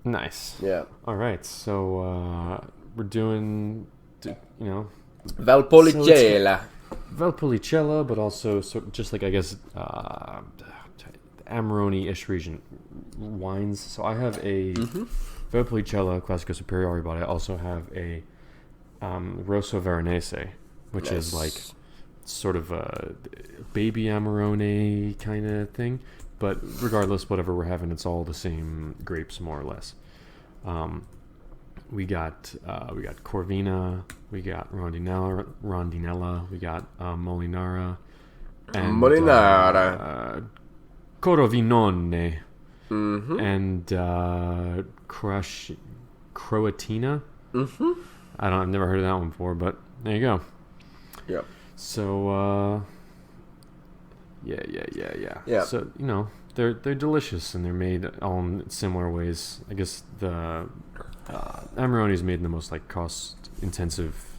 Nice. Yeah. All right. So we're doing, Valpolicella. Valpolicella, but also just like I guess Amarone-ish region wines. So I have a Valpolicella Classico Superiore, but I also have a Rosso Veronese, which is like sort of a baby Amarone kind of thing. But regardless, whatever we're having, it's all the same grapes, more or less. We got Corvina, we got Rondinella, we got Molinara, and Corovinone, and Croatina. I've never heard of that one before, but there you go. Yep. So yeah. So they're delicious and they're made all in similar ways. I guess the Amarone is made in the most like cost intensive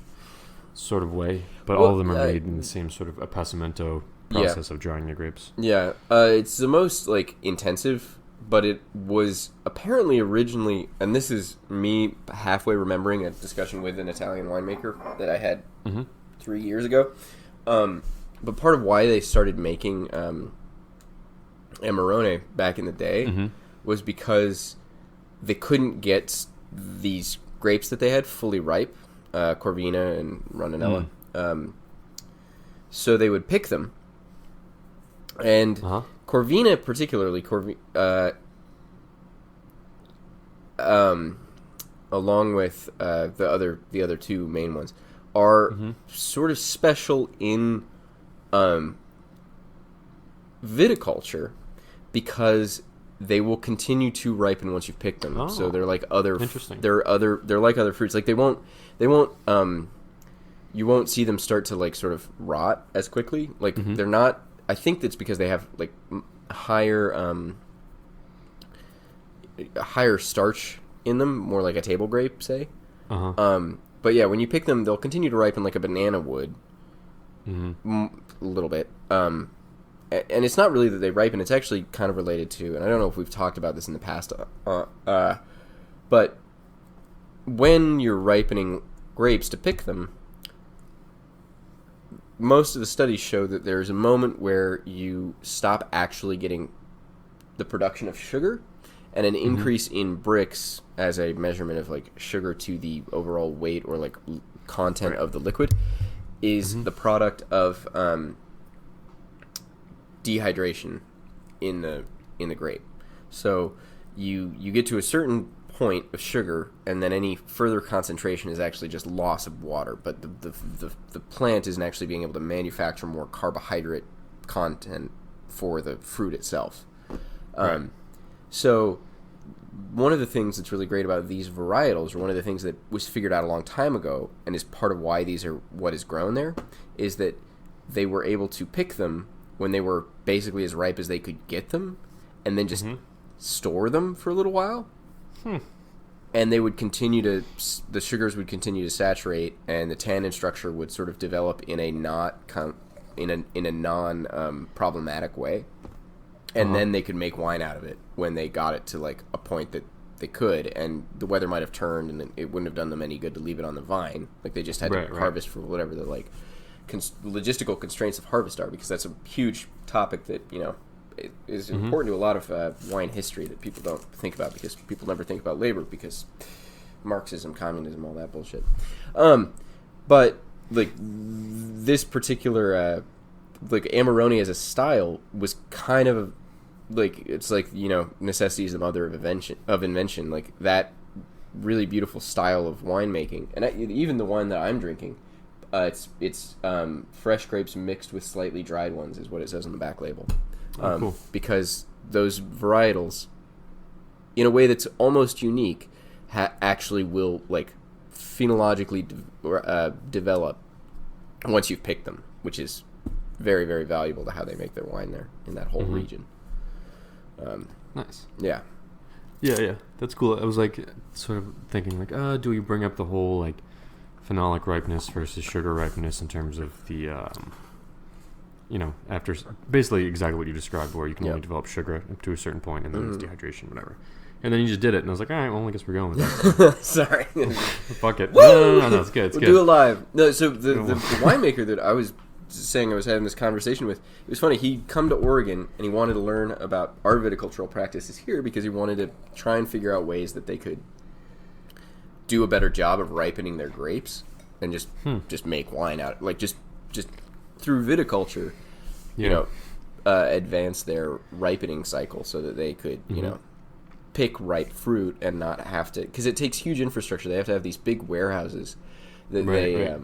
sort of way, but all of them are made in the same sort of appassimento process of drying the grapes. Yeah, it's the most like intensive, but it was apparently originally, and this is me halfway remembering a discussion with an Italian winemaker that I had 3 years ago. But part of why they started making Amarone back in the day was because they couldn't get these grapes that they had fully ripe, Corvina and Rondinella. So they would pick them. And Corvina particularly, along with the other two main ones, are sort of special in viticulture because they will continue to ripen once you've picked them. So they're like other they're like other fruits. Like they won't you won't see them start to like sort of rot as quickly. Like they're not. I think that's because they have like higher starch in them, more like a table grape, say. But yeah, when you pick them, they'll continue to ripen like a banana would, a little bit. And it's not really that they ripen; it's actually kind of related to. And I don't know if we've talked about this in the past, but when you're ripening grapes to pick them, most of the studies show that there's a moment where you stop actually getting the production of sugar, and an increase in bricks as a measurement of like sugar to the overall weight or like content of the liquid is the product of dehydration in the grape. So you get to a certain point of sugar, and then any further concentration is actually just loss of water. But the plant isn't actually being able to manufacture more carbohydrate content for the fruit itself. So one of the things that's really great about these varietals, or one of the things that was figured out a long time ago, and is part of why these are what is grown there, is that they were able to pick them when they were basically as ripe as they could get them, and then just store them for a little while. And they would the sugars would continue to saturate, and the tannin structure would sort of develop in a non problematic way. And then they could make wine out of it when they got it to like a point that they could, and the weather might have turned, and it wouldn't have done them any good to leave it on the vine. Like they just had to harvest for whatever the like logistical constraints of harvest are, because that's a huge topic that is important to a lot of wine history that people don't think about, because people never think about labor because Marxism, communism, all that bullshit. But like this particular like Amarone as a style was kind of like, it's like necessity is the mother of invention. Like that really beautiful style of winemaking, and even the wine that I'm drinking, it's fresh grapes mixed with slightly dried ones is what it says on the back label. Cool. Because those varietals, in a way that's almost unique, actually will like phenologically develop once you've picked them, which is very, very valuable to how they make their wine there in that whole region. Nice. Yeah. Yeah. That's cool. I was like sort of thinking like, do we bring up the whole like phenolic ripeness versus sugar ripeness in terms of the after basically exactly what you described, where you can only develop sugar up to a certain point, and then it's dehydration, whatever. And then you just did it, and I was like, all right, well, I guess we're going with that. Sorry. Fuck it. No, it's good. It's We'll good. do it live. No, so the winemaker that I was saying I was having this conversation with, it was funny. He'd come to Oregon, and he wanted to learn about our viticultural practices here because he wanted to try and figure out ways that they could do a better job of ripening their grapes and just make wine out, like just through viticulture, you know, advance their ripening cycle so that they could, you know, pick ripe fruit and not have to, because it takes huge infrastructure. They have to have these big warehouses that they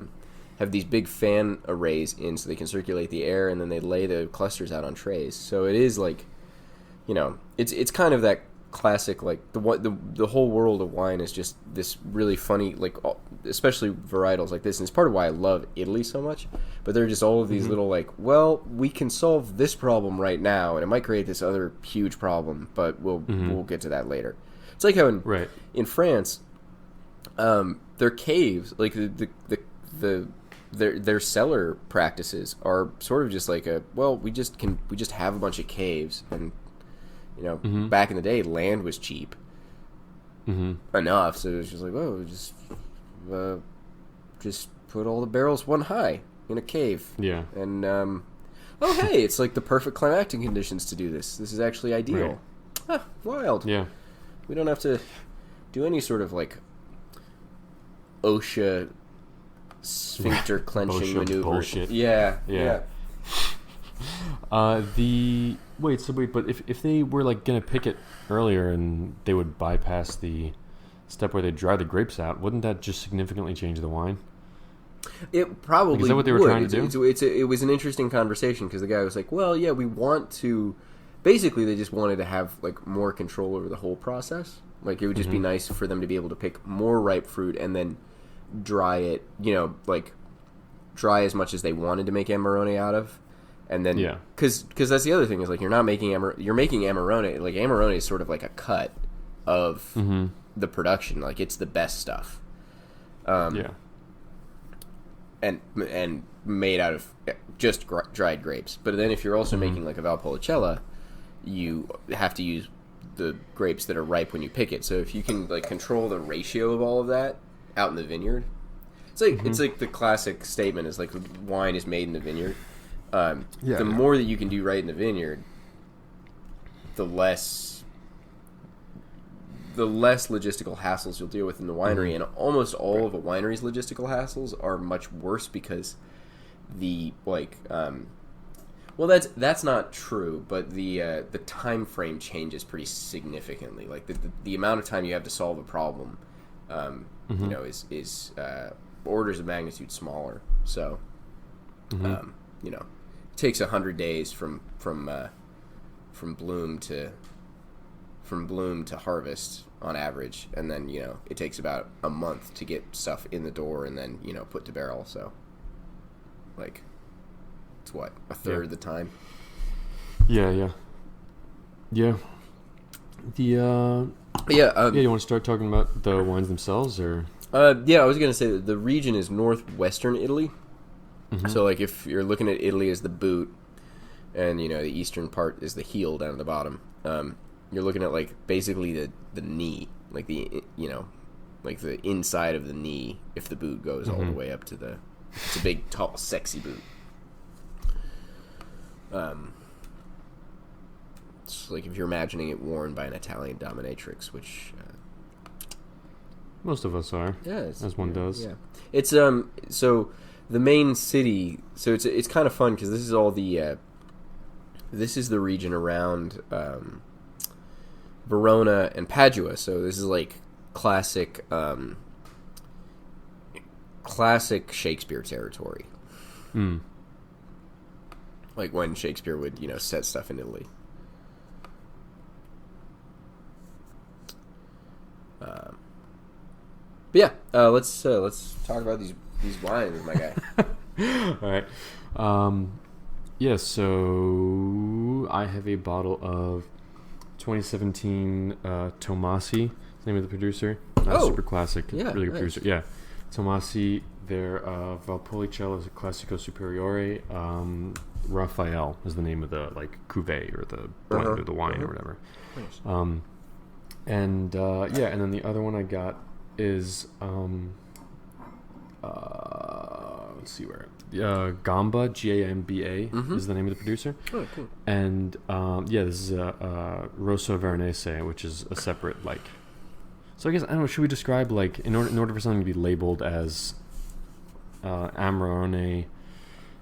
have these big fan arrays in so they can circulate the air, and then they lay the clusters out on trays. So it is like, you know, it's kind of that classic, like the whole world of wine is just this really funny, like especially varietals like this, and it's part of why I love Italy so much. But they're just all of these little, like, well, we can solve this problem right now, and it might create this other huge problem, but we'll get to that later. It's like how in France, their caves, like their cellar practices are sort of just like we just have a bunch of caves, and you know, back in the day, land was cheap enough, so it was just like, oh, just put all the barrels one high in a cave. Yeah. And, oh, hey, it's like the perfect climatic conditions to do this. This is actually ideal. Right. Ah, wild. Yeah. We don't have to do any sort of, like, OSHA sphincter clenching maneuver. Bullshit. Yeah. But if they were like gonna pick it earlier and they would bypass the step where they dry the grapes out, wouldn't that just significantly change the wine? It probably would. Is that what they were trying to do? It was an interesting conversation because the guy was like, well, yeah, we want to. Basically, they just wanted to have like more control over the whole process. Like, it would just be nice for them to be able to pick more ripe fruit and then dry it, you know, like dry as much as they wanted to make Amarone out of. And then, because that's the other thing is, like, you're not making you're making Amarone. Like, Amarone is sort of like a cut of the production. Like, it's the best stuff. And made out of just dried grapes. But then if you're also making like a Valpolicella, you have to use the grapes that are ripe when you pick it. So if you can like control the ratio of all of that out in the vineyard, it's like the classic statement is like wine is made in the vineyard. The more that you can do right in the vineyard, the less logistical hassles you'll deal with in the winery. And almost all of a winery's logistical hassles are much worse because the that's not true, but the time frame changes pretty significantly. Like the amount of time you have to solve a problem, you know, is orders of magnitude smaller. So, you know, it takes 100 days from bloom to harvest on average, and then, you know, it takes about a month to get stuff in the door and then, you know, put to barrel. So, like, it's what, a third of the time. You want to start talking about the wines themselves, or? I was gonna say that the region is northwestern Italy. So, like, if you're looking at Italy as the boot, and, you know, the eastern part is the heel down at the bottom, you're looking at, like, basically the knee, like the, you know, like the inside of the knee if the boot goes all the way up to it's a big, tall, sexy boot. It's like if you're imagining it worn by an Italian dominatrix, which most of us are. As one does. Yeah, it's so the main city. So it's kind of fun because this is all the this is the region around Verona and Padua. So this is like classic Shakespeare territory. Like when Shakespeare would, you know, set stuff in Italy. But yeah, let's talk about these wines, my guy. All right. So I have a bottle of 2017 Tomasi, the name of the producer. Super classic, really good producer. Yeah, Tomasi. Their Valpolicella Classico Superiore. Raphael is the name of the like cuvee or the blend or the wine or whatever. Nice. And and then the other one I got is let's see where Gamba, Gamba, is the name of the producer. Oh, cool. And this is a Rosso Veronese, which is a separate like. So I guess I don't know. Should we describe like in order for something to be labeled as Amarone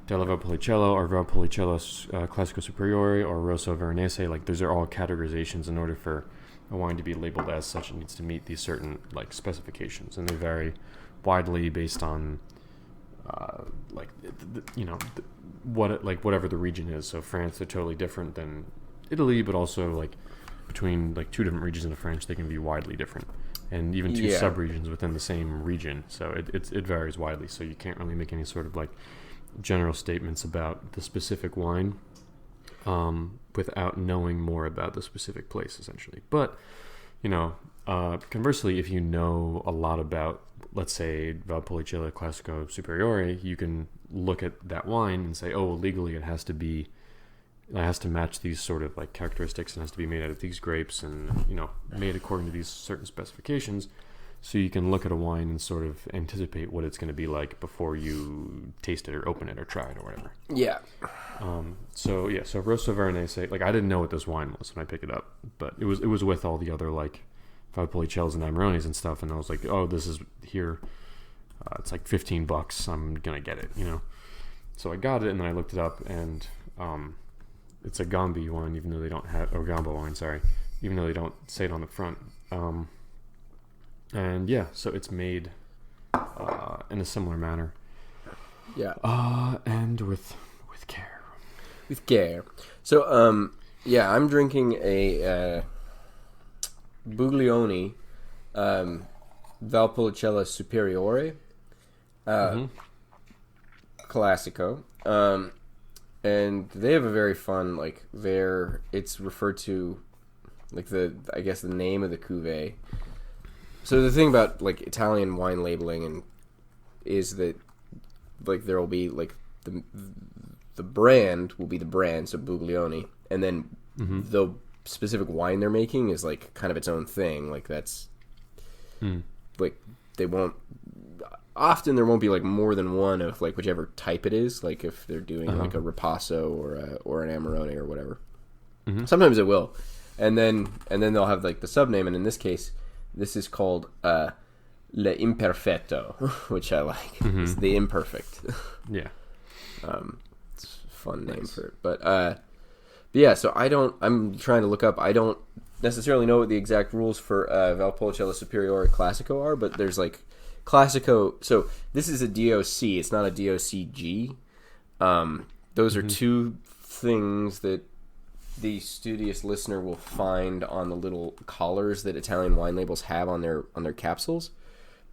della Valpolicella or Valpolicella Classico Superiore or Rosso Veronese, like those are all categorizations. In order for a wine to be labeled as such, it needs to meet these certain like specifications, and they vary widely based on whatever the region is. So France, they're totally different than Italy, but also like between like two different regions of France, they can be widely different, and even two sub-regions within the same region. So it varies widely. So you can't really make any sort of like general statements about the specific wine without knowing more about the specific place, essentially. But conversely, if you know a lot about, let's say, Valpolicella Classico Superiore, you can look at that wine and say, oh, legally it has to match these sort of like characteristics and has to be made out of these grapes and made according to these certain specifications. So you can look at a wine and sort of anticipate what it's going to be like before you taste it or open it or try it or whatever. Yeah. So Rosso Veronese, like I didn't know what this wine was when I picked it up, but it was with all the other like Valpolicellas and Amarones and stuff, and I was like, oh, this is here. It's like $15. I'm gonna get it, So I got it, and then I looked it up, and it's a Gambi wine, even though they don't have Gamba wine. Sorry, even though they don't say it on the front. So it's made in a similar manner. Yeah. And with care. With care. So I'm drinking a Buglioni Valpolicella Superiore Classico. And they have a very fun, like, it's referred to, like, the name of the cuvee. So the thing about, like, Italian wine labeling is that, like, there will be, like, the brand will be the brand, so Buglioni, and then the specific wine they're making is, like, kind of its own thing. Like, that's, like, they won't, often there won't be, like, more than one of, like, whichever type it is, like, if they're doing, like, a Ripasso or an Amarone or whatever. Sometimes it will. And then they'll have, like, the sub-name, and in this case, this is called Le Imperfetto, which I like. It's the imperfect. Yeah. It's a fun name for it. But yeah, so I'm trying to look up. I don't necessarily know what the exact rules for Valpolicella Superiore Classico are, but there's like Classico. So this is a DOC. It's not a DOCG. Those are two things that the studious listener will find on the little collars that Italian wine labels have on their capsules.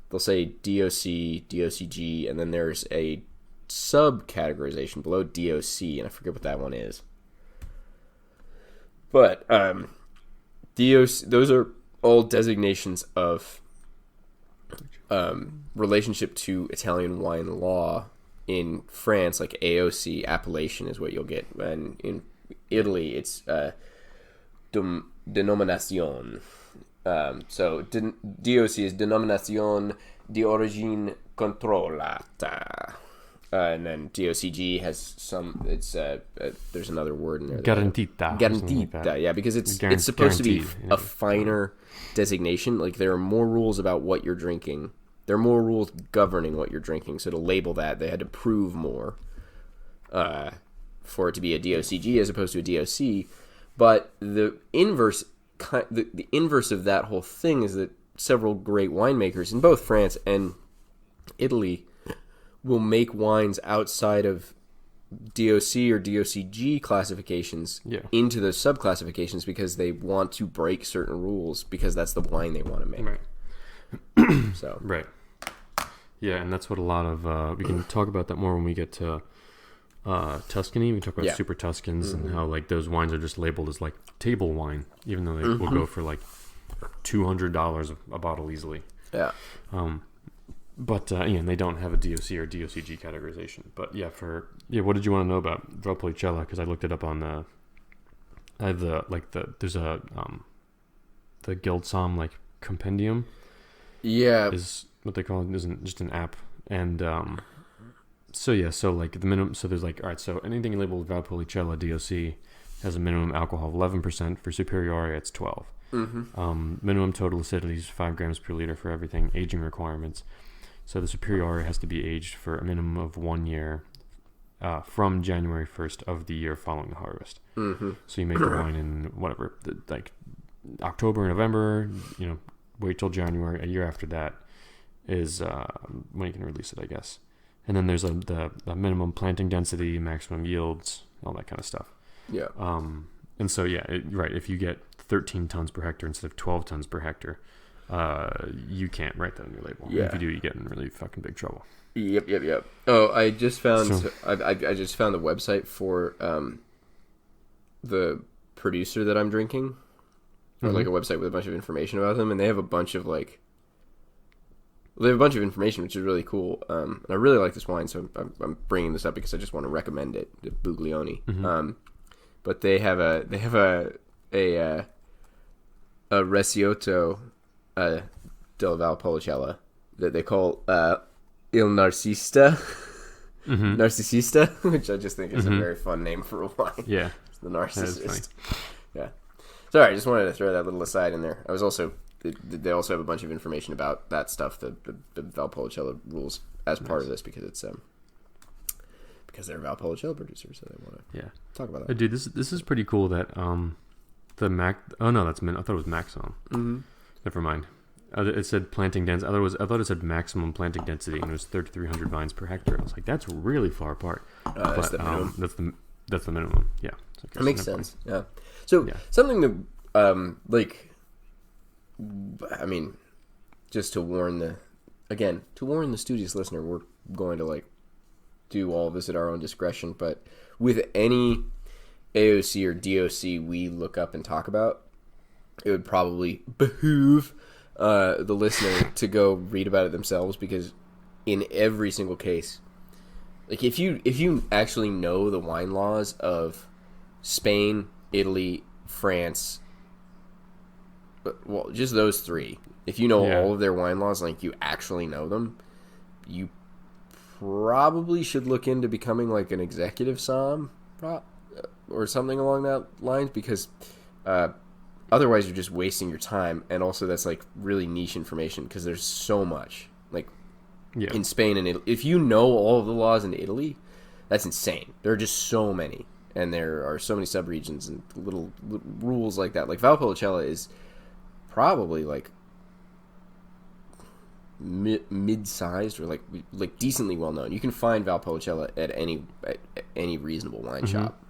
They'll say DOC, DOCG, and then there's a sub-categorization below DOC, and I forget what that one is. But DOC, those are all designations of relationship to Italian wine law. In France, like AOC, appellation is what you'll get, and in Italy, it's denominazione. So DOC is denominazione di origine controllata. And then DOCG has some. It's there's another word in there. Garantita. Garantita, yeah, because it's supposed to be a finer designation. Like there are more rules about what you're drinking. There are more rules governing what you're drinking. So to label that, they had to prove more for it to be a DOCG as opposed to a DOC. But the inverse of that whole thing is that several great winemakers in both France and Italy will make wines outside of DOC or DOCG classifications into those subclassifications because they want to break certain rules because that's the wine they want to make. Right. So right. Yeah, and that's what a lot of we can talk about that more when we get to Tuscany. We talk about Super Tuscans and how like those wines are just labeled as like table wine, even though they will go for like $200 a bottle easily. Yeah. But they don't have a DOC or DOCG categorization. But what did you want to know about Valpolicella? Because I looked it up on the the Guild Somm like compendium. Yeah, Is what they call it. Isn't just an app. And so like the minimum. So there's like, all right. So anything labeled Valpolicella DOC has a minimum alcohol of 11%. For Superiore, it's 12. Minimum total acidity is 5 grams per liter for everything. Aging requirements. So the Superiore has to be aged for a minimum of 1 year from January 1st of the year following the harvest. So you make the wine in whatever, like October, November, wait till January. A year after that is when you can release it, I guess. And then there's the minimum planting density, maximum yields, all that kind of stuff. Yeah. And so, right, if you get 13 tons per hectare instead of 12 tons per hectare, you can't write that on your label. Yeah. If you do, you get in really fucking big trouble. Yep. Oh, I just found I just found the website for the producer that I'm drinking, or like a website with a bunch of information about them, and they have a bunch of information, which is really cool. And I really like this wine, so I'm bringing this up because I just want to recommend it, the Buglioni. But they have a Recioto del Valpolicella that they call Il Narcisista, which I just think is a very fun name for a wine. Yeah, It's the narcissist. Yeah. Sorry, I just wanted to throw that little aside in there. I was also they also have a bunch of information about that stuff, the Valpolicella rules, as part of this because it's because they're Valpolicella producers, so they want to talk about that. Dude, this is pretty cool that the Mac. Oh no, that's Min. I thought it was Maximum. Never mind. It said planting density. I thought it said maximum planting density, and it was 3,300 vines per hectare. I was like, that's really far apart. That's the minimum. That's the minimum. Yeah, so that makes sense. Yeah. So something that I mean, just to warn the studious listener, we're going to do all of this at our own discretion. But with any AOC or DOC we look up and talk about, it would probably behoove the listener to go read about it themselves, because in every single case, if you actually know the wine laws of Spain, Italy, France, well, just those three, if you know all of their wine laws, you actually know them, you probably should look into becoming an executive somm or something along that lines, because otherwise you're just wasting your time, and also that's really niche information, because there's so much in Spain and Italy. If you know all of the laws in Italy, that's insane. There are just so many, and there are so many subregions and little rules like that. Valpolicella is probably mid-sized or decently well known. You can find Valpolicella at any reasonable wine shop.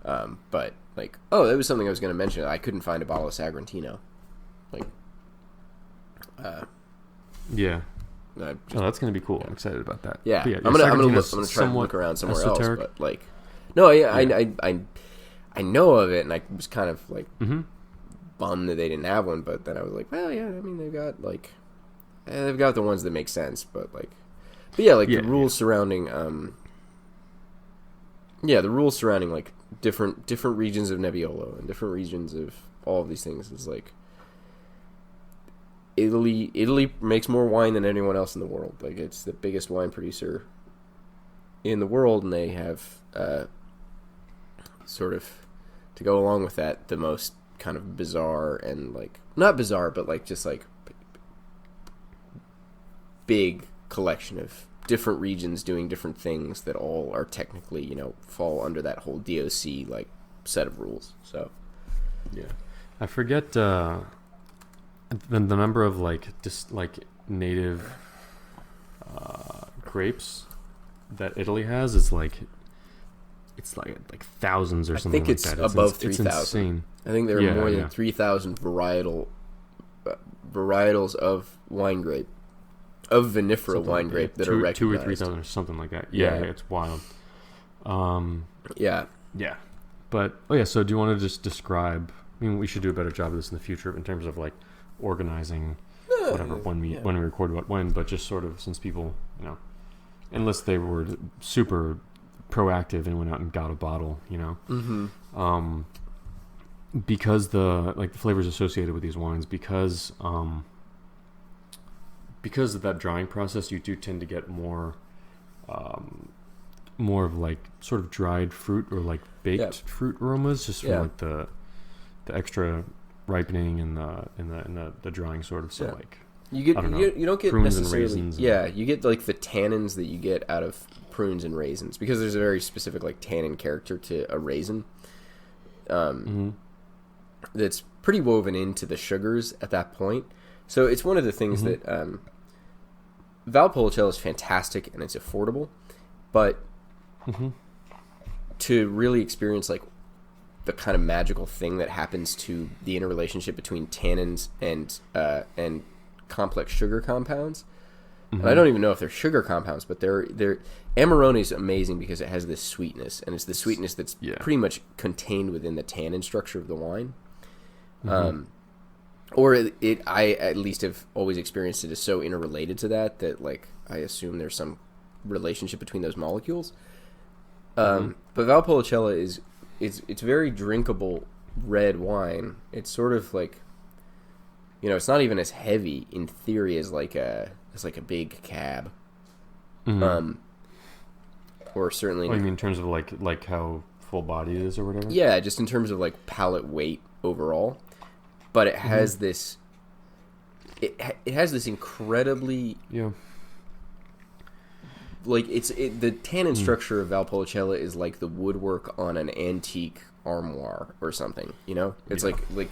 But that was something I was going to mention. I couldn't find a bottle of Sagrantino. that's going to be cool. I'm excited about that. Yeah, but I'm gonna try to look around somewhere else. But I know of it, and I was kind of bummed that they didn't have one. But then I was like, well, yeah, I mean they've got the ones that make sense. But the rules surrounding the rules surrounding different regions of Nebbiolo and different regions of all of these things is Italy makes more wine than anyone else in the world. It's the biggest wine producer in the world, and they have sort of, to go along with that, the most kind of bizarre and not bizarre, but just big collection of different regions doing different things that all are technically, fall under that whole DOC set of rules. So I forget the number of native grapes that Italy has is it's thousands or something. I think it's like that. Above 3,000. It's insane. I think there are more than 3,000 varietals of wine grape, of vinifera something wine grape that are recognized. 2 or 3,000 or something like that. Yeah, it's wild. Yeah. But so do you want to just describe? I mean, we should do a better job of this in the future in terms of organizing whatever when we record what when, but just sort of, since people, unless they were super proactive and went out and got a bottle, because the flavors associated with these wines, because of that drying process, you do tend to get more of like sort of dried fruit or like baked fruit aromas, just from like the extra ripening and the drying sort of. So like you don't get prunes necessarily and raisins. You get like the tannins that you get out of prunes and raisins, because there's a very specific like tannin character to a raisin. That's pretty woven into the sugars at that point. So it's one of the things that Valpolicella is fantastic and it's affordable, but to really experience like the kind of magical thing that happens to the interrelationship between tannins and complex sugar compounds. And I don't even know if they're sugar compounds, but they're Amarone is amazing because it has this sweetness, and it's the sweetness that's pretty much contained within the tannin structure of the wine. Or I at least have always experienced it as so interrelated to that like I assume there's some relationship between those molecules. But Valpolicella it's very drinkable red wine. It's sort of like, it's not even as heavy in theory as like a big cab. Or certainly you mean in terms of like how full body it is or whatever? Yeah, just in terms of like palate weight overall. But it has this it has this incredibly like the tannin structure of Valpolicella is like the woodwork on an antique armoire or something, It's like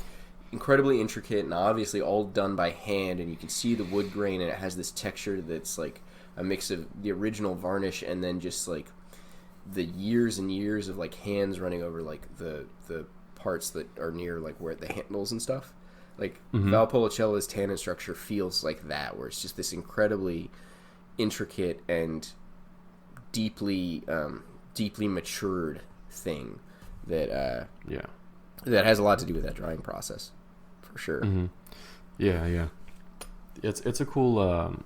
incredibly intricate and obviously all done by hand, and you can see the wood grain, and it has this texture that's like a mix of the original varnish and then just like the years and years of like hands running over like the parts that are near like where the handles and stuff. Like Valpolicella's tannin structure feels like that, where it's just this incredibly intricate and deeply matured thing that that has a lot to do with that drying process, for sure. It's a cool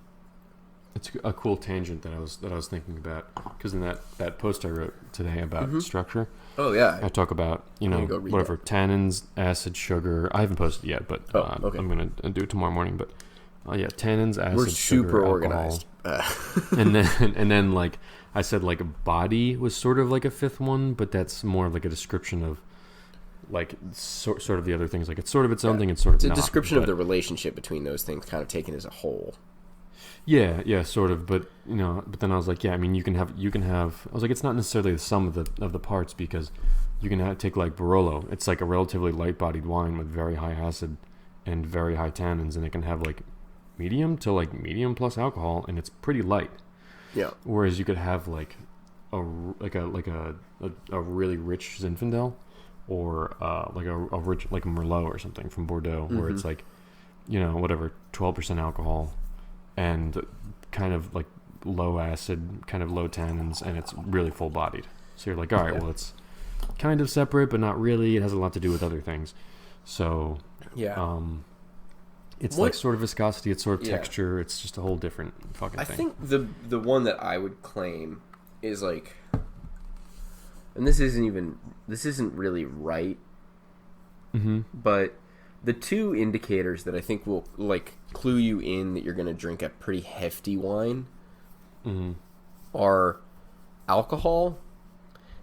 cool tangent that I was thinking about, because in that post I wrote today about structure, I talk about whatever tannins, acid, sugar. I haven't posted yet, but I'm gonna do it tomorrow morning. But tannins, acid, we're sugar, super alcohol. organized. and then like I said, like a body was sort of like a fifth one, but that's more of like a description of like sort of the other things. Like it's sort of its own thing, and sort of it's a not, description of the relationship between those things, kind of taken as a whole. Yeah, sort of, but but then I was like, I mean, you can have. I was like, it's not necessarily the sum of the parts, because you can take like Barolo. It's like a relatively light-bodied wine with very high acid and very high tannins, and it can have like medium to like medium plus alcohol, and it's pretty light. Yeah. Whereas you could have like a really rich Zinfandel, or like a rich like Merlot or something from Bordeaux, where it's like, whatever 12% alcohol, and kind of like low acid, kind of low tannins, and it's really full bodied. So you're like, all right, well, it's kind of separate, but not really. It has a lot to do with other things. So it's like sort of viscosity, it's sort of texture. It's just a whole different fucking thing. I think the one that I would claim is like, and this isn't really right, but the two indicators that I think will like clue you in that you're going to drink a pretty hefty wine are alcohol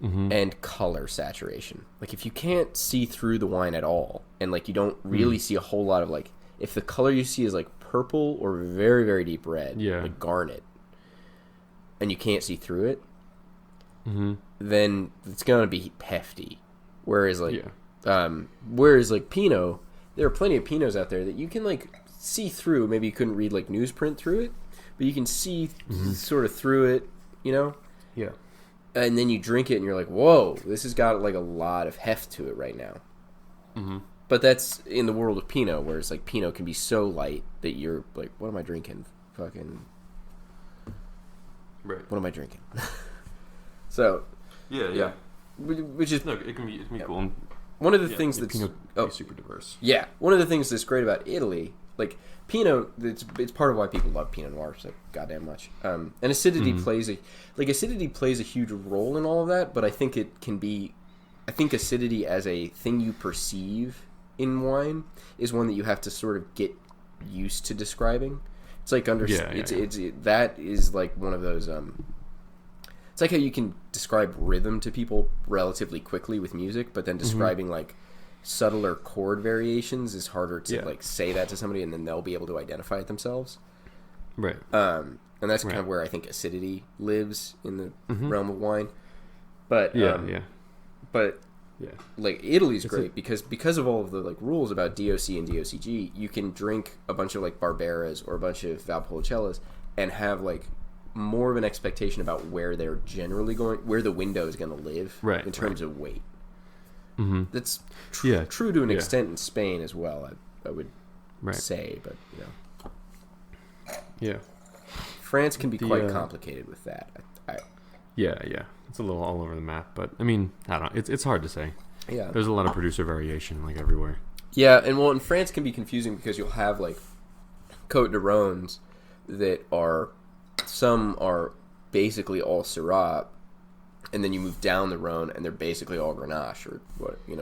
and color saturation. Like if you can't see through the wine at all, and like you don't really see a whole lot of like, if the color you see is like purple or very, very deep red, like garnet, and you can't see through it, then it's going to be hefty. Whereas like Pinot, there are plenty of Pinots out there that you can like see through. Maybe you couldn't read like newsprint through it, but you can see sort of through it, Yeah. And then you drink it and you're like, whoa, this has got like a lot of heft to it right now. But that's in the world of Pinot, where it's like Pinot can be so light that you're like, what am I drinking? Fucking. Right. What am I drinking? So. Yeah. Which is. No, it can be cool. And one of the things that's super diverse. Yeah, one of the things that's great about Italy, like Pinot, it's part of why people love Pinot Noir so goddamn much. And acidity plays a huge role in all of that, but I think it can be I think acidity as a thing you perceive in wine is one that you have to sort of get used to describing. It's like that is like one of those. It's like how you can describe rhythm to people relatively quickly with music, but then describing like subtler chord variations is harder to like say that to somebody, and then they'll be able to identify it themselves. Right. And that's kind of where I think acidity lives in the realm of wine. But but like Italy's great because of all of the like rules about DOC and DOCG. You can drink a bunch of like Barberas or a bunch of Valpolicellas and have like more of an expectation about where they're generally going, where the window is going to live in terms of weight. That's true to an extent in Spain as well. I would say, but France can be quite complicated with that. It's a little all over the map, but I mean, I don't know. It's hard to say. Yeah, there's a lot of producer variation like everywhere. Yeah, and France can be confusing because you'll have like Côte de Rhônes that are some are basically all Syrah, and then you move down the Rhone and they're basically all Grenache or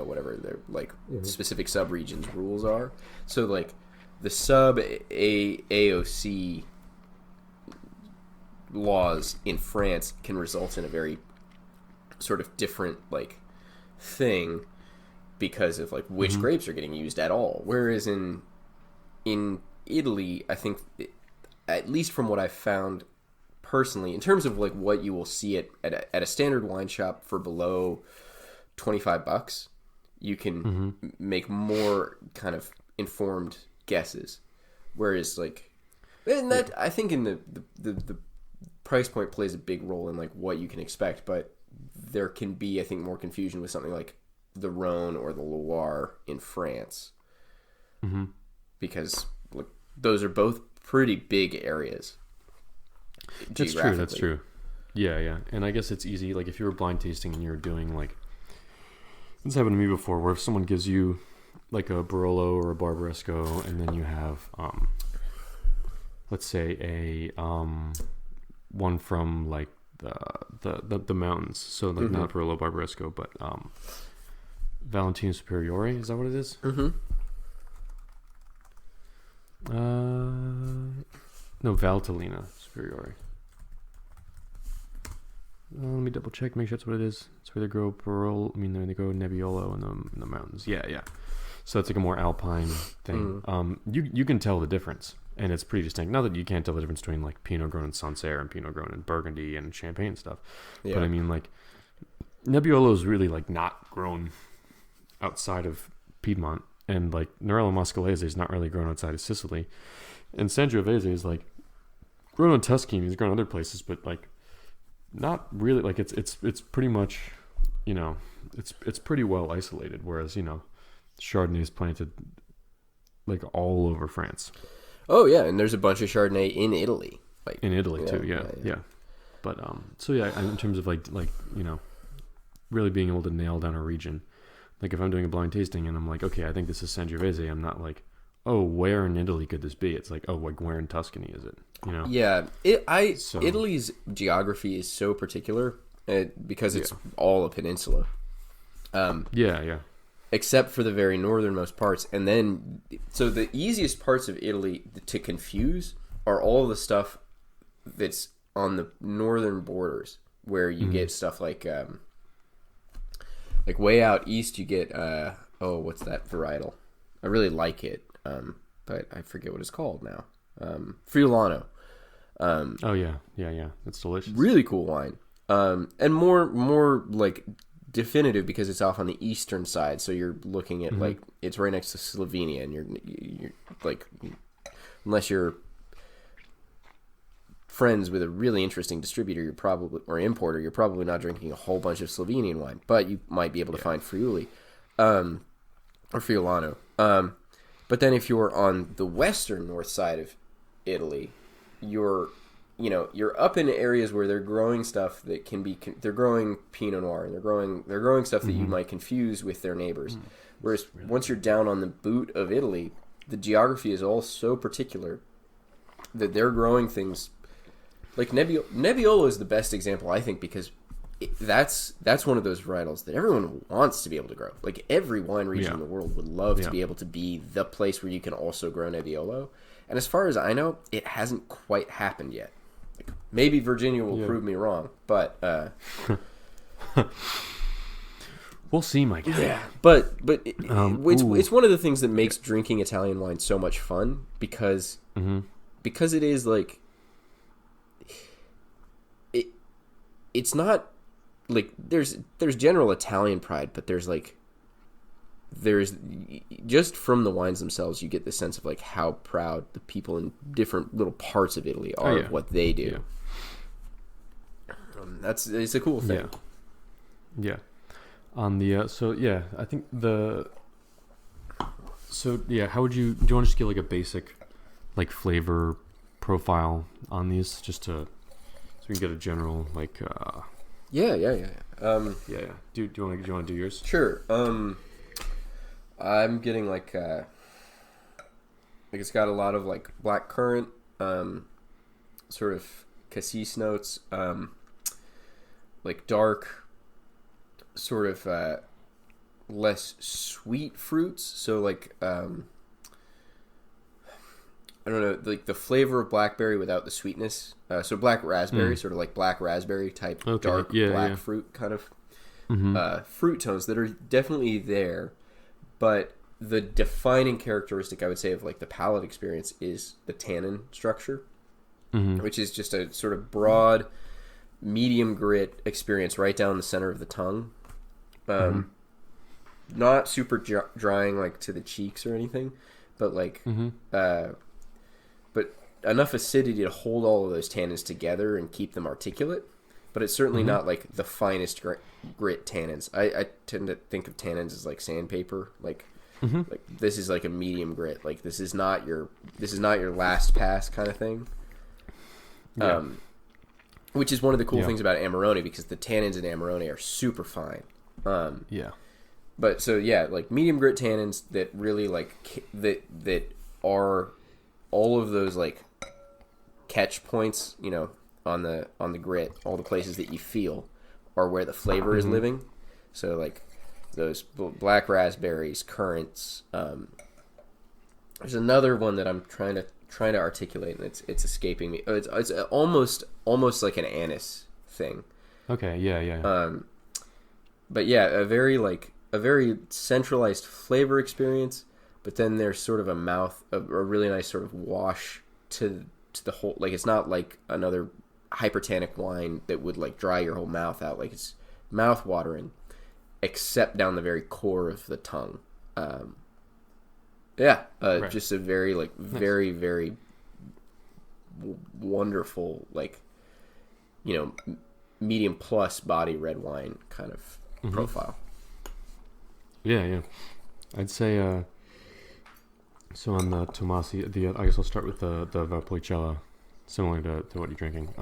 whatever their like specific subregions rules are. So like the sub AOC laws in France can result in a very sort of different like thing because of like which grapes are getting used at all. Whereas in Italy, I think at least from what I've found personally, in terms of like what you will see at a standard wine shop for below $25, you can make more kind of informed guesses. Whereas like, and that I think in the price point plays a big role in like what you can expect, but there can be I think more confusion with something like the Rhone or the Loire in France, because look, those are both pretty big areas. That's true. Yeah. And I guess it's easy, like if you were blind tasting and you were doing like, this happened to me before, where if someone gives you like a Barolo or a Barbaresco, and then you have, let's say a one from like the mountains, so like not Barolo Barbaresco, but Valentino Superiore, is that what it is? No, Valtellina Superiore. Let me double check, make sure that's what it is. It's where they grow Barolo. I mean, they grow Nebbiolo in the mountains. Yeah. So it's like a more alpine thing. You can tell the difference, and it's pretty distinct. Not that you can't tell the difference between like Pinot grown in Sancerre and Pinot grown in Burgundy and Champagne and stuff. Yeah. But I mean, like Nebbiolo is really like not grown outside of Piedmont, and like Nerello Mascalese is not really grown outside of Sicily. And Sangiovese is like grown in Tuscany, it's grown other places, but like not really. Like it's pretty much, it's pretty well isolated. Whereas Chardonnay is planted like all over France. Oh yeah, and there's a bunch of Chardonnay in Italy. Like in Italy too, yeah. But so yeah, in terms of like really being able to nail down a region. Like if I'm doing a blind tasting and I'm like, okay, I think this is Sangiovese, I'm not like, oh, where in Italy could this be? It's like, oh, like where in Tuscany is it? Yeah, Italy's geography is so particular because it's all a peninsula. Yeah. Except for the very northernmost parts, and then so the easiest parts of Italy to confuse are all the stuff that's on the northern borders, where you get stuff like way out east, you get what's that varietal? I really like it, but I forget what it's called now. Friulano. Oh yeah, it's delicious. Really cool wine, and more like definitive because it's off on the eastern side. So you're looking at like it's right next to Slovenia, and you're like, unless you're friends with a really interesting distributor, or importer, you're probably not drinking a whole bunch of Slovenian wine, but you might be able to find Friuli, or Friulano. But then if you're on the western north side of Italy, you're up in areas where they're growing stuff that can be, they're growing Pinot Noir, and they're growing stuff that you might confuse with their neighbors. Whereas once you're down on the boot of Italy, the geography is all so particular that they're growing things like Nebbiolo is the best example, I think, because that's one of those varietals that everyone wants to be able to grow. Like every wine region in the world would love to be able to be the place where you can also grow Nebbiolo. And as far as I know, it hasn't quite happened yet. Like, maybe Virginia will prove me wrong, but we'll see, Mike. Yeah, but it's one of the things that makes drinking Italian wine so much fun because it is like it's not like there's general Italian pride, but there's just from the wines themselves, you get the sense of like how proud the people in different little parts of Italy are of what they do. Yeah. It's a cool thing. Yeah. On the I think how would do you want to just get like a basic like flavor profile on these just to so we can get a general like Yeah. Do you want to do yours? Sure. I'm getting like it's got a lot of like black currant, sort of cassis notes, like dark, sort of less sweet fruits. So like I don't know, like the flavor of blackberry without the sweetness. So black raspberry, sort of like black raspberry type, dark black fruit kind of fruit tones that are definitely there. But the defining characteristic, I would say, of like the palate experience is the tannin structure, which is just a sort of broad, medium grit experience right down the center of the tongue. Not super drying like to the cheeks or anything, but like, but enough acidity to hold all of those tannins together and keep them articulate. But it's certainly not like the finest grit tannins. I tend to think of tannins as like sandpaper. Like this is like a medium grit. Like this is not your last pass kind of thing. Yeah. Which is one of the cool things about Amarone because the tannins in Amarone are super fine. But so like medium grit tannins that really like that are all of those like catch points, you know, on the grit, all the places that you feel are where the flavor is living. So like those black raspberries, currants. There's another one that I'm trying to articulate, and it's escaping me. It's almost like an anise thing. Okay, yeah. But yeah, a very centralized flavor experience. But then there's sort of a really nice sort of wash to the whole. Like it's not like another hypertonic wine that would like dry your whole mouth out. Like it's mouth watering, except down the very core of the tongue. Right. Just a very like very very wonderful like, you know, medium plus body red wine kind of profile. Yeah. I'd say so on the Tomasi, I guess I'll start with the Valpolicella, similar to what you're drinking.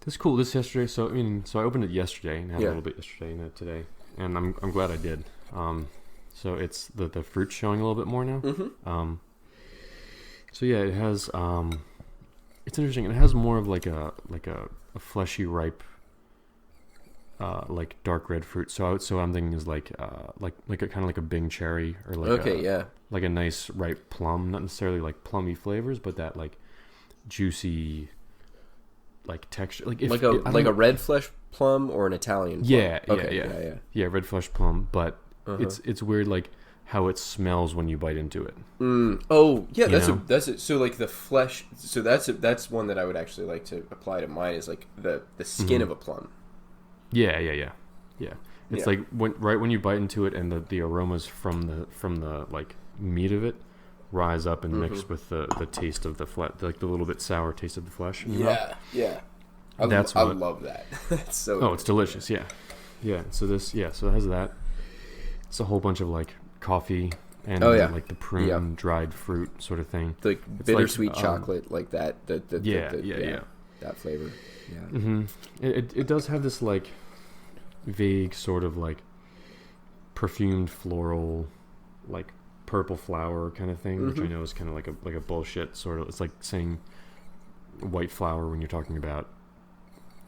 This is cool. This yesterday, so I opened it yesterday and had a little bit yesterday and today, and I'm glad I did. So it's the fruit showing a little bit more now. So yeah, it has it's interesting. It has more of like a fleshy, ripe, like dark red fruit. So I'm thinking is like a kind of like a Bing cherry or like like a nice ripe plum. Not necessarily like plummy flavors, but that like juicy like texture. Like a red flesh plum or an Italian plum. Yeah, red flesh plum. But it's weird like how it smells when you bite into it. Oh yeah, that's it. So like the flesh. So that's one that I would actually like to apply to mine is like the skin of a plum. Yeah. It's like when you bite into it, and the aromas from the like meat of it rise up and mix with the taste of the like the little bit sour taste of the flesh. Yeah. I love that. That's so. Oh, it's delicious. Yeah. So so it has that. It's a whole bunch of like coffee and like the prune dried fruit sort of thing. Like bittersweet chocolate, like that. That flavor. Yeah. It does have this like vague sort of like perfumed floral, like purple flower kind of thing, which I know is kind of like a bullshit sort of. It's like saying white flower when you're talking about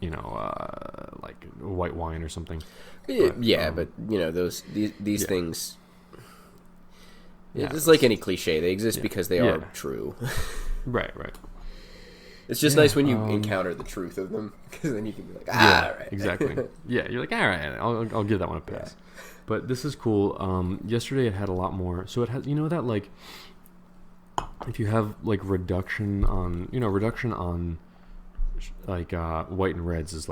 like white wine or something. But these things. Yeah, it's like any cliche. They exist because they are true. Right. It's just nice when you encounter the truth of them, because then you can be like, all right. Exactly. Yeah, you're like, all right, I'll give that one a pass. Yeah. But this is cool. Yesterday it had a lot more. So it has, that like, if you have like reduction on like white and reds is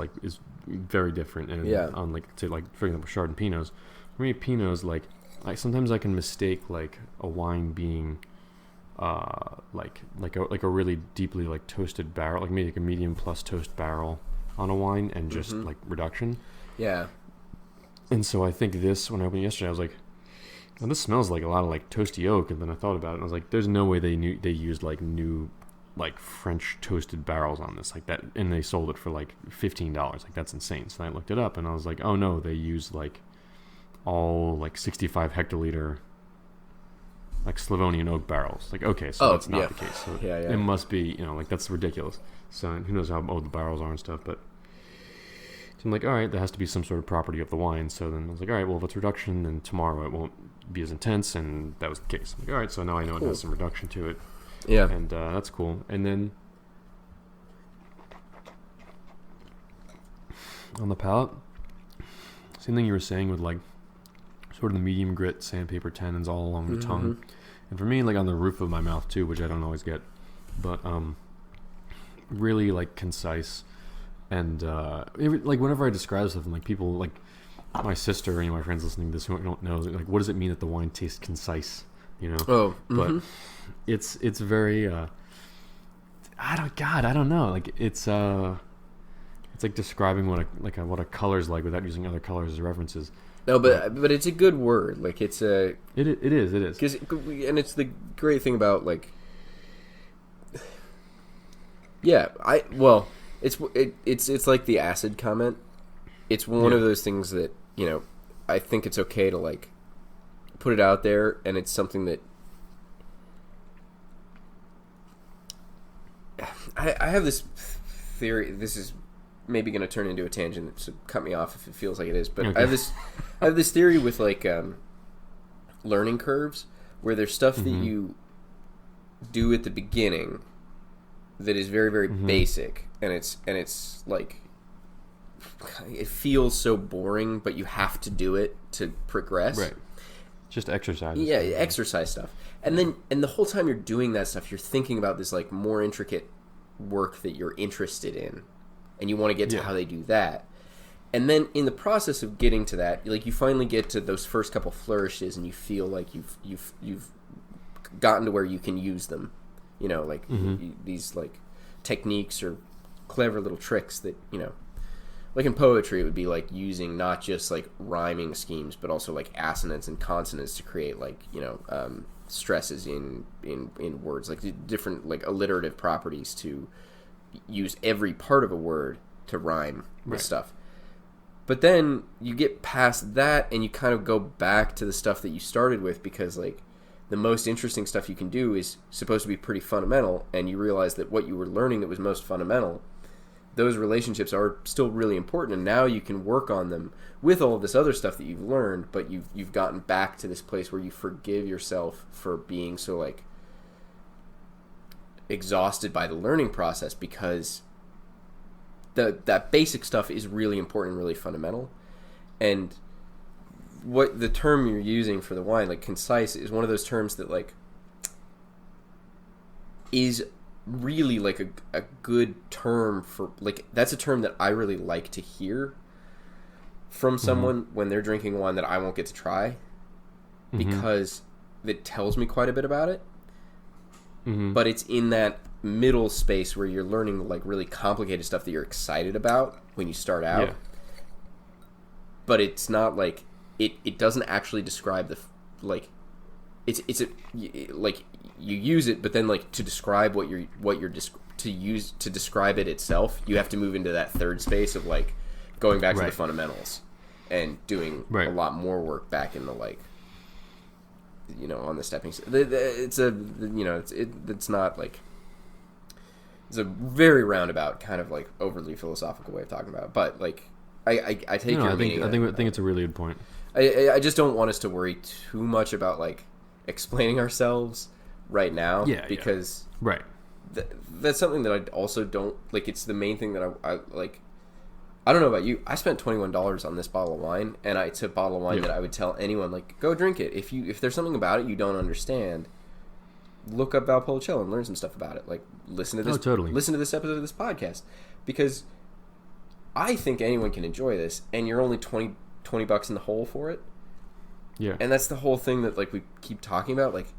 very different, and on like say like for example Chard and Pinots. For me, Pinots sometimes I can mistake like a wine being like a really deeply like toasted barrel, like maybe like a medium plus toast barrel on a wine, and just like reduction. Yeah. And so I think this, when I opened it yesterday, I was like, oh, this smells like a lot of like toasty oak. And then I thought about it, and I was like, there's no way they used like new like French toasted barrels on this like that, and they sold it for like $15. Like that's insane. So I looked it up, and I was like, oh no, they use like all like 65 hectoliter like Slavonian oak barrels. Like, okay, so that's not the case. So it must be, like that's ridiculous. So who knows how old the barrels are and stuff, but so I'm like, all right, there has to be some sort of property of the wine. So then I was like, all right, well, if it's reduction, then tomorrow it won't be as intense, and that was the case. I'm like, all right, so now I know it has some reduction to it. Yeah. And that's cool. And then on the palate, same thing you were saying with like sort of the medium grit sandpaper tannins all along the tongue. And for me, like on the roof of my mouth too, which I don't always get, but really like concise. And like whenever I describe something, like people like my sister or any of my friends listening to this who don't know, like, what does it mean that the wine tastes concise? But it's very I don't know, like it's like describing what a color's like without using other colors as references. No, but it's a good word. Like it's a it is and it's the great thing about like it's like the acid comment. It's one of those things that I think it's okay to like put it out there, and it's something that I have this theory. This is maybe going to turn into a tangent, so cut me off if it feels like it is. But okay. I have this theory with like learning curves, where there's stuff that you do at the beginning that is very, very basic, and it's like it feels so boring, but you have to do it to progress. Right. Just exercise. Yeah, exercise stuff. And the whole time you're doing that stuff, you're thinking about this like more intricate work that you're interested in, and you want to get to how they do that. And then in the process of getting to that, like you finally get to those first couple flourishes, and you feel like you've gotten to where you can use them. These like techniques or clever little tricks that like in poetry, it would be like using not just like rhyming schemes, but also like assonance and consonants to create like stresses in words, like different like alliterative properties to use every part of a word to rhyme with stuff. But then you get past that, and you kind of go back to the stuff that you started with, because like the most interesting stuff you can do is supposed to be pretty fundamental, and you realize that what you were learning that was most fundamental, those relationships are still really important, and now you can work on them with all of this other stuff that you've learned, but you've gotten back to this place where you forgive yourself for being so like exhausted by the learning process, because that basic stuff is really important, really fundamental. And what the term you're using for the wine, like concise, is one of those terms that like is really like a good term for, like, that's a term that I really like to hear from someone when they're drinking wine that I won't get to try, because it tells me quite a bit about it. But it's in that middle space where you're learning like really complicated stuff that you're excited about when you start out, but it's not like it doesn't actually describe the like it's like you use it, but then like to describe what you're to use to describe it itself, you have to move into that third space of like going back to the fundamentals and doing a lot more work back in the like on the stepping. It's not like It's a very roundabout, kind of like overly philosophical way of talking about it. But like, I take your meaning. I think it's a really good point. I just don't want us to worry too much about like explaining ourselves right now. Yeah, because right. That's something that I also don't like. It's the main thing that I like. I don't know about you. I spent $21 on this bottle of wine, and it's a bottle of wine that I would tell anyone, like, go drink it. If there's something about it you don't understand, look up Valpolicella and learn some stuff about it. Like, listen to this. Oh, totally. Listen to this episode of this podcast, because I think anyone can enjoy this, and you're only $20 in the hole for it. Yeah. And that's the whole thing that like we keep talking about. Like,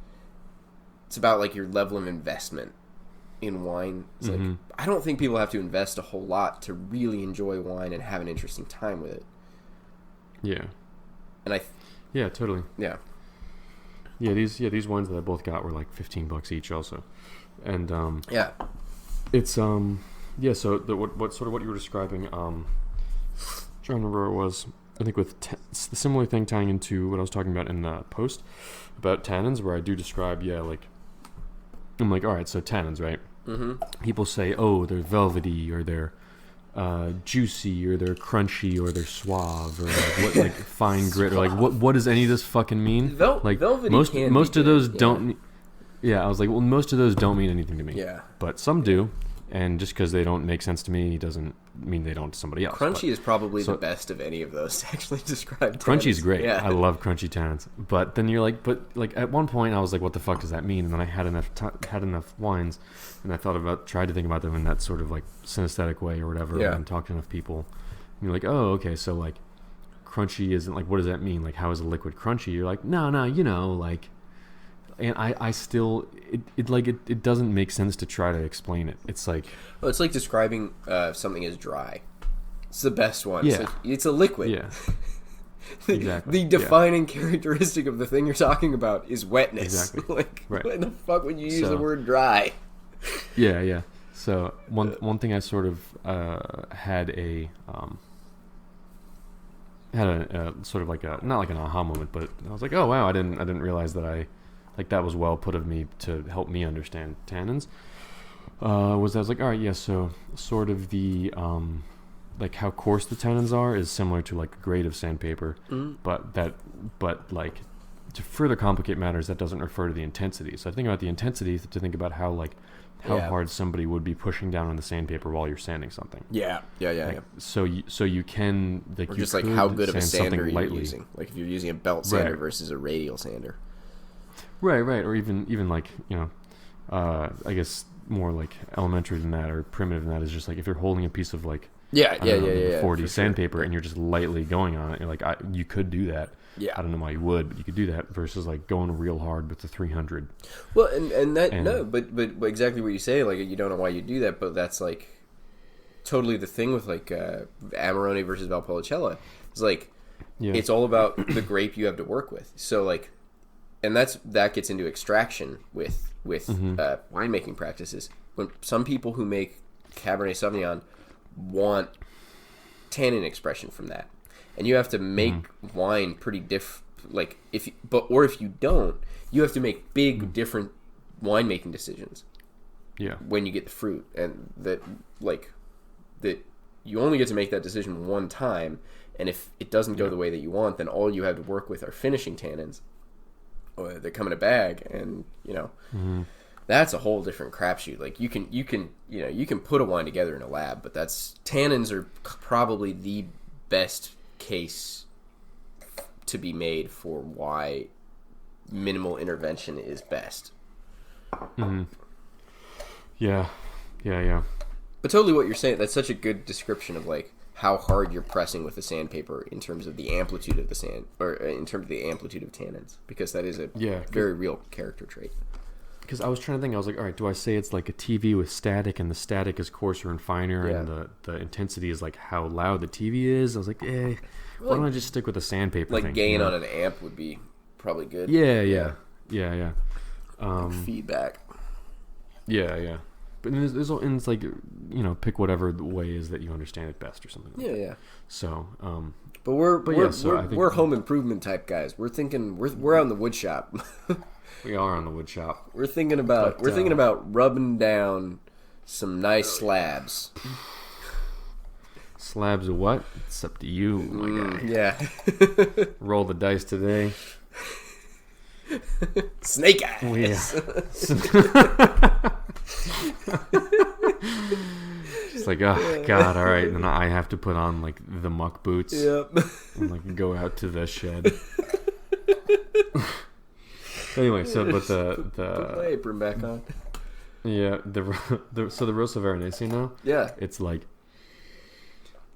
it's about like your level of investment in wine. It's like, I don't think people have to invest a whole lot to really enjoy wine and have an interesting time with it. Yeah. And yeah, totally. Yeah. Yeah, these wines that I both got were like $15 each also. And yeah. It's yeah, so what sort of what you were describing, trying to remember what it was, I think with it's the similar thing tying into what I was talking about in the post about tannins, where I do describe, like, I'm like, all right, so tannins, right? Mm-hmm. People say, oh, they're velvety, or they're juicy, or they're crunchy, or they're suave, or like, what, like fine grit, or like what does any of this fucking mean? Like velvety most of those don't. Yeah, I was like, well, most of those don't mean anything to me. Yeah, but some do, and just because they don't make sense to me doesn't mean they don't to somebody else. Crunchy is probably the best of any of those to actually describe. Crunchy's great. Yeah. I love crunchy tannins. But then you're like, at one point I was like, what the fuck does that mean? And then I had enough wines, and I tried to think about them in that sort of like synesthetic way or whatever, and talked to enough people. And you're like, oh, okay, so like crunchy isn't like, what does that mean? Like, how is a liquid crunchy? You're like, no, like. And I still it doesn't make sense to try to explain it. It's like, well, it's like describing something as dry. It's the best one. Yeah. It's a liquid. Yeah. The defining characteristic of the thing you're talking about is wetness. Exactly. Like, right. when the fuck would you use the word dry? Yeah. So one thing I sort of had a sort of like a, not like an aha moment, but I was like, oh wow, I didn't realize that that was well put of me to help me understand tannins. I was like, all right, yeah, so sort of the like how coarse the tannins are is similar to like a grade of sandpaper, but like to further complicate matters, that doesn't refer to the intensity. So I think about the intensity to think about how hard somebody would be pushing down on the sandpaper while you're sanding something. Yeah. So you can like, or you just like how good of a sand sander you're lightly. using. Like if you're using a belt sander versus a radial sander. Right, or even like, I guess more like elementary than that or primitive than that is just like if you're holding a piece of like 4D sandpaper and you're just lightly going on it, you're like, you could do that. Yeah, I don't know why you would, but you could do that versus like going real hard with the 300. Well, but exactly what you say, like you don't know why you do that, but that's like totally the thing with like Amarone versus Valpolicella. It's like it's all about the grape you have to work with. So like. And that gets into extraction with winemaking practices. When some people who make Cabernet Sauvignon want tannin expression from that, and you have to make wine pretty like if you don't, you have to make big different winemaking decisions. Yeah. When you get the fruit, and that you only get to make that decision one time, and if it doesn't go the way that you want, then all you have to work with are finishing tannins. They come in a bag, and that's a whole different crapshoot. Like you can put a wine together in a lab, but tannins are probably the best case to be made for why minimal intervention is best. Mm-hmm. Yeah. But totally what you're saying. That's such a good description of like how hard you're pressing with the sandpaper in terms of the amplitude of the sand, or in terms of the amplitude of tannins, because that is a very real character trait. Because I was trying to think, I was like, all right, do I say it's like a TV with static, and the static is coarser and finer, and the intensity is like how loud the TV is? I was like, why don't I just stick with the sandpaper like thing? Gain on an amp would be probably good. Yeah. Like feedback. Yeah. But it's like, pick whatever the way is that you understand it best or something like that. Yeah. So, but we're home improvement type guys. We're thinking we're on the wood shop. We are on the wood shop. We're thinking about rubbing down Some nice slabs. Slabs of what? It's up to you, my guy. Yeah. Roll the dice today. Snake eyes. Oh, yeah. It's like, oh god, all right. And then I have to put on like the muck boots. Yep. And like go out to the shed. Anyway, so but Put my apron back on. yeah, so the Rosso Veronese now. Yeah. It's like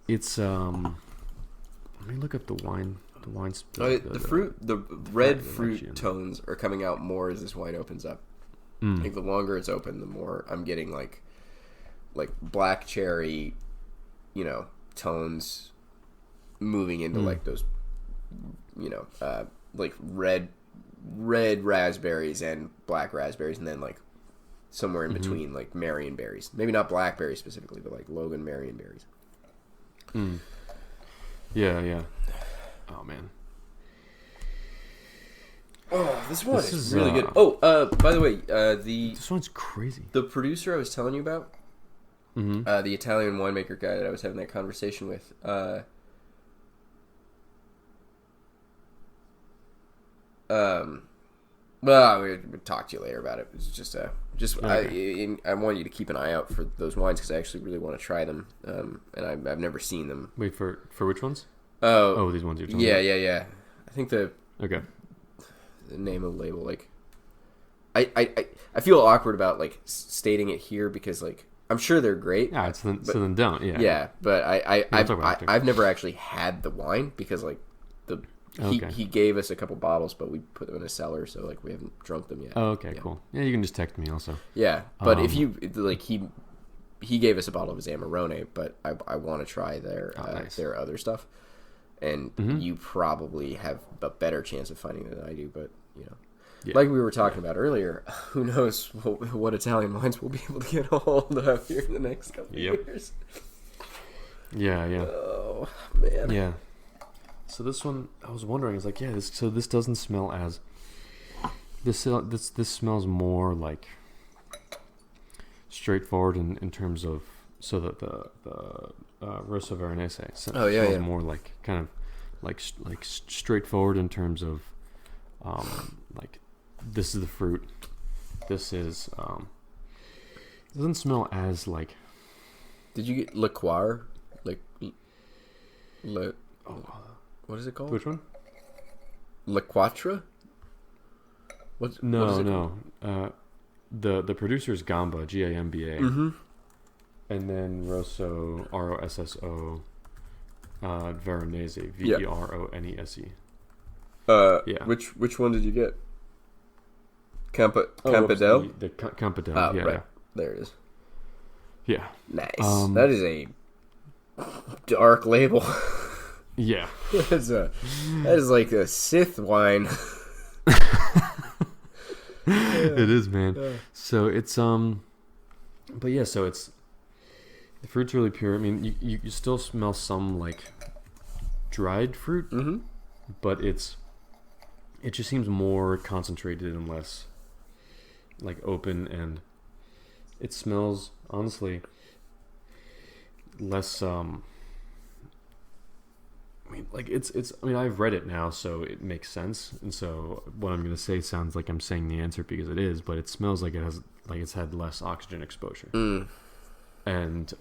it's let me look up the wine. The red fruit tones are coming out more as this wine opens up. I think the longer it's open, the more I'm getting like black cherry, tones moving into like those, like red raspberries and black raspberries, and then like somewhere in between, like Marion berries. Maybe not blackberries specifically, but like Logan Marion berries. Yeah. Oh man. Oh, this one is really good. Oh, by the way, this one's crazy. The producer I was telling you about, the Italian winemaker guy that I was having that conversation with, well, we'll talk to you later about it. It's just okay. I want you to keep an eye out for those wines because I actually really want to try them, and I've never seen them. Wait, for which ones? Oh, these ones you're talking about? Yeah. I think the name of the label, like, I feel awkward about like stating it here because like I'm sure they're great. Yeah, so then don't. Yeah. Yeah, but I've never actually had the wine because like he gave us a couple bottles, but we put them in a cellar, so like we haven't drunk them yet. Oh, okay, cool. Yeah, you can just text me also. Yeah, but if you like, he gave us a bottle of his Amarone, but I want to try their other stuff, and you probably have a better chance of finding it than I do. But like we were talking about earlier, who knows what Italian wines we'll be able to get a hold of here in the next couple of years. Yeah. Oh man. Yeah. So this one, I was wondering, it's like, this doesn't smell as this smells more like straightforward in terms of that the Rosso Veronese smells more like kind of like straightforward in terms of like this is the fruit, this is doesn't smell as like. Did you get liqueur what is it called? Which one? La Quattro? No. The producer's Gamba, Gamba, and then Rosso, Rosso, Veronese, Veronese. Yeah. Which one did you get? Campadel? The Campadel. Right. Yeah. There it is. Yeah. Nice. That is a dark label. Yeah. That is like a Sith wine. It is, man. Yeah. So it's but yeah, so it's the fruit's really pure. I mean, you still smell some like dried fruit, but it just seems more concentrated and less like open, and it smells honestly less I mean, like it's. I mean, I've read it now, so it makes sense. And so what I'm gonna say sounds like I'm saying the answer because it is, but it smells like it's had less oxygen exposure. And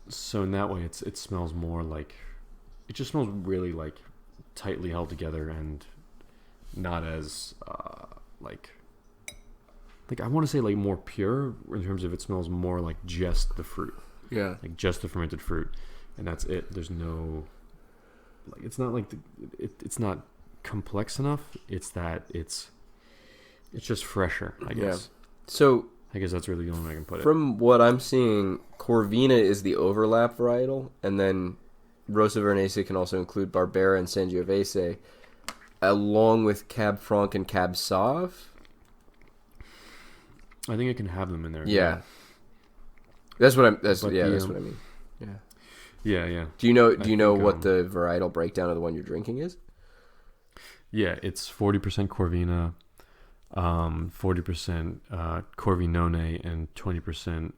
so in that way, it smells more like it just smells really like tightly held together and not as like I want to say like more pure in terms of it smells more like just the fruit. Yeah, like just the fermented fruit. And that's it. There's no, like, it's not like it's not complex enough. It's that it's just fresher, I guess. So I guess that's really the only way I can put it. From what I'm seeing, Corvina is the overlap varietal, and then Rosso Veronese can also include Barbera and Sangiovese, along with Cab Franc and Cab Sauv. I think it can have them in there. Yeah. That's what what I mean. Yeah. Yeah. Do you know what the varietal breakdown of the one you're drinking is? Yeah, it's 40% Corvina, 40% Corvinone, and 20%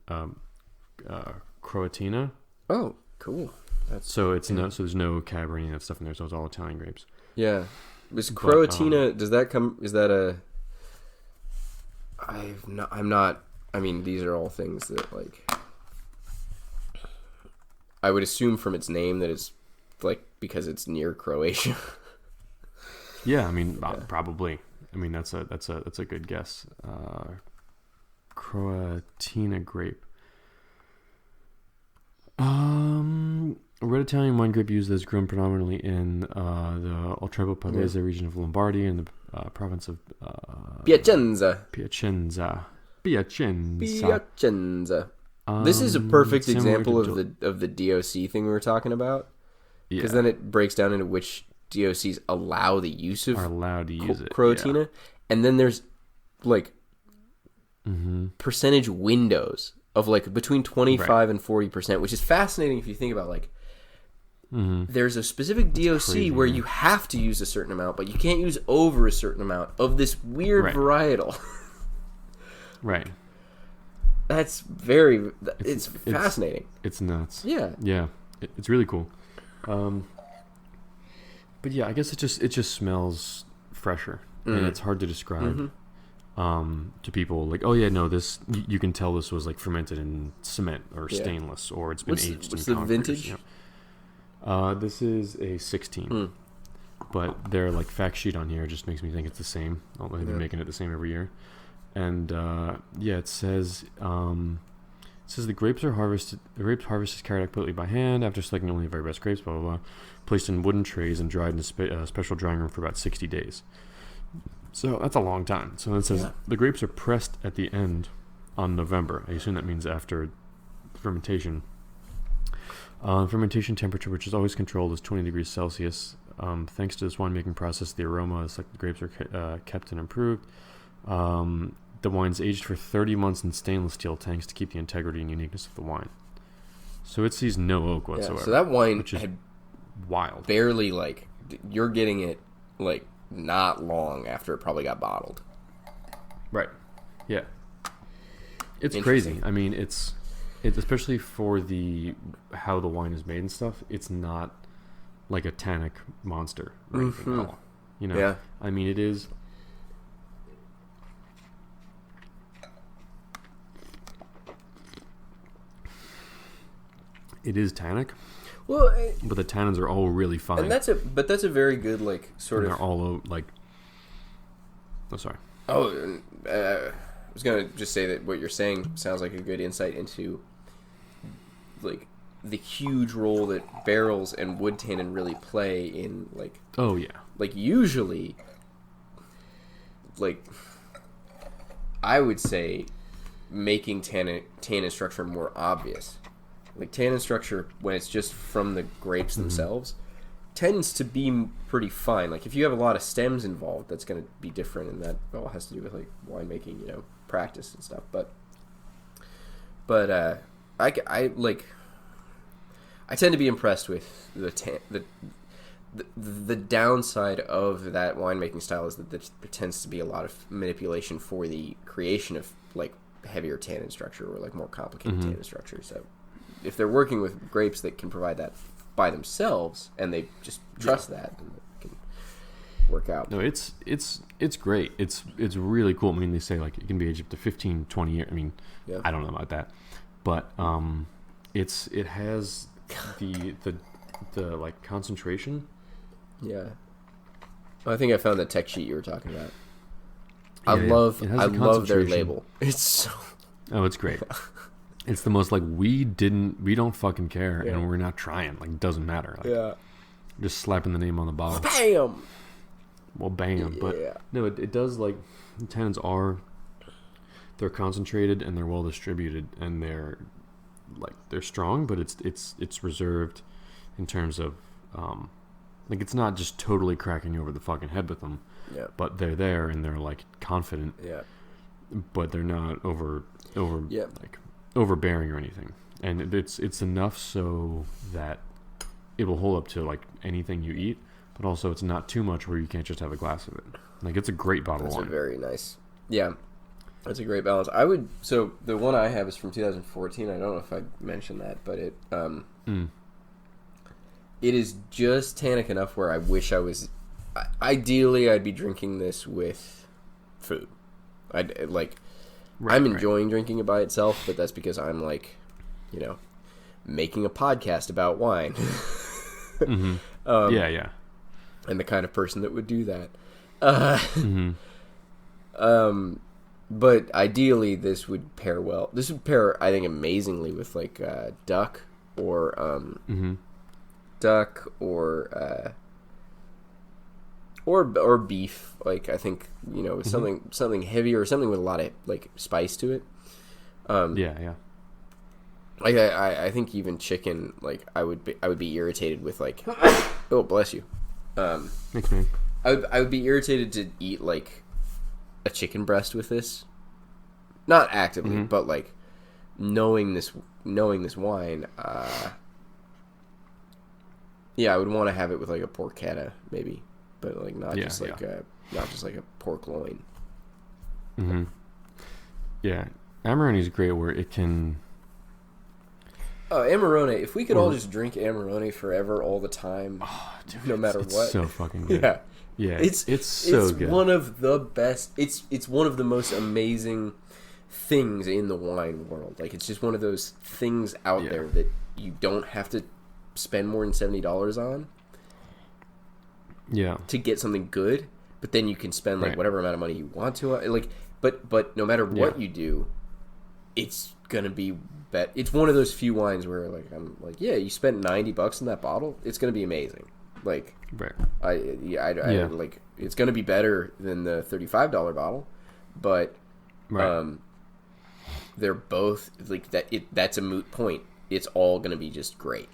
Croatina. Oh, cool. So there's no Cab or any of that stuff in there. So it's all Italian grapes. Yeah. Is Croatina, does that come, is that a, I'm not, I mean, these are all things that, like, I would assume from its name that it's, like, because it's near Croatia. Yeah, I mean, probably. I mean, that's a good guess. Croatina grape. Red Italian wine grape used as grown predominantly in the Oltreppo Pavese region of Lombardy and the province of Piacenza. This is a perfect example of the DOC thing we were talking about. Because then it breaks down into which DOCs allow the use of Croatina. Yeah. And then there's, like, percentage windows of, like, between 25 and 40%, which is fascinating if you think about, like, there's a specific DOC where you have to use a certain amount, but you can't use over a certain amount of this weird varietal. Right. That's very... It's fascinating. It's nuts. Yeah. Yeah. It's really cool. But yeah, I guess it just smells fresher, and it's hard to describe to people. Like, oh yeah, no, this you can tell this was like fermented in cement or stainless, or it's been aged. What's the vintage? You know? This is a 16, but their like fact sheet on here just makes me think it's the same. They've been making it the same every year, and it says. It says the grapes harvested is carried out completely by hand after selecting only the very best grapes, blah, blah, blah, placed in wooden trays and dried in a special drying room for about 60 days. So that's a long time. So it says the grapes are pressed at the end on November. I assume that means after fermentation. Fermentation temperature, which is always controlled, is 20 degrees Celsius. Thanks to this winemaking process, the aroma of the selected grapes are kept and improved. The wine's aged for 30 months in stainless steel tanks to keep the integrity and uniqueness of the wine. So it sees no oak whatsoever. Yeah, so that wine which is wild. Barely, like, you're getting it, like, not long after it probably got bottled. Right. Yeah. It's crazy. I mean, it's especially for how the wine is made and stuff. It's not like a tannic monster or anything at all. You know? Yeah. I mean, it is. It is tannic, but the tannins are all really fine. And that's a very good, like, sort and of. They're all like. Oh, sorry. Oh, I was gonna just say that what you're saying sounds like a good insight into, like, the huge role that barrels and wood tannin really play in, like. Oh yeah. Like, usually, like, I would say, making tannin structure more obvious. Like, tannin structure, when it's just from the grapes themselves, tends to be pretty fine. Like, if you have a lot of stems involved, that's going to be different, and that all has to do with, like, winemaking, you know, practice and stuff. But I tend to be impressed with the downside of that winemaking style is that there tends to be a lot of manipulation for the creation of, like, heavier tannin structure or, like, more complicated tannin structure. So if they're working with grapes that can provide that by themselves and they just trust that, then it can work out. No, it's great. It's really cool. I mean, they say, like, it can be aged up to 15, 20 years. I mean, I don't know about that, but it has the like concentration. Yeah. I think I found the tech sheet you were talking about. I love their label. It's so. Oh, it's great. It's the most, like, we don't fucking care, and we're not trying. Like, it doesn't matter. Like, just slapping the name on the bottle. Bam! Well, bam. But, no, it does, like, the tannins they're concentrated, and they're well distributed, and they're strong, but it's reserved in terms of, like, it's not just totally cracking you over the fucking head with them. Yeah. But they're there, and they're, like, confident. Yeah. But they're not like, overbearing or anything, and it's enough so that it will hold up to, like, anything you eat, but also it's not too much where you can't just have a glass of it. Like, it's a great bottle of wine. That's a very nice Yeah, that's a great balance. I would. So the one I have is from 2014. I don't know if I mentioned that, but it is just tannic enough where I wish I was. Ideally, I'd be drinking this with food. I'd like. I'm enjoying drinking it by itself, but that's because I'm like, making a podcast about wine. Yeah. And the kind of person that would do that. But ideally, this would pair well. This would pair, I think, amazingly with like duck or or beef. Like I think something heavier or something with a lot of like spice to it. Yeah. Like I think even chicken. Like I would be irritated with like. Oh, bless you. Thanks, man. I would be irritated to eat like a chicken breast with this. Not actively, but like knowing this wine. Yeah, I would want to have it with like a porchetta maybe, but like not just like a pork loin. Yeah, Amarone is great where it can. Amarone. If we could all just drink Amarone forever, all the time, no matter it's what. So fucking good. Yeah. It's so good. It's one of the best. It's one of the most amazing things in the wine world. Like it's just one of those things out there that you don't have to spend more than $70 on. Yeah. To get something good, but then you can spend like whatever amount of money you want to. Like, but no matter what you do, it's gonna be. It's one of those few wines where like I'm like, yeah, you spent $90 on that bottle, it's gonna be amazing. Like, I like it's gonna be better than the $35 bottle, but they're both like that. That's a moot point. It's all gonna be just great.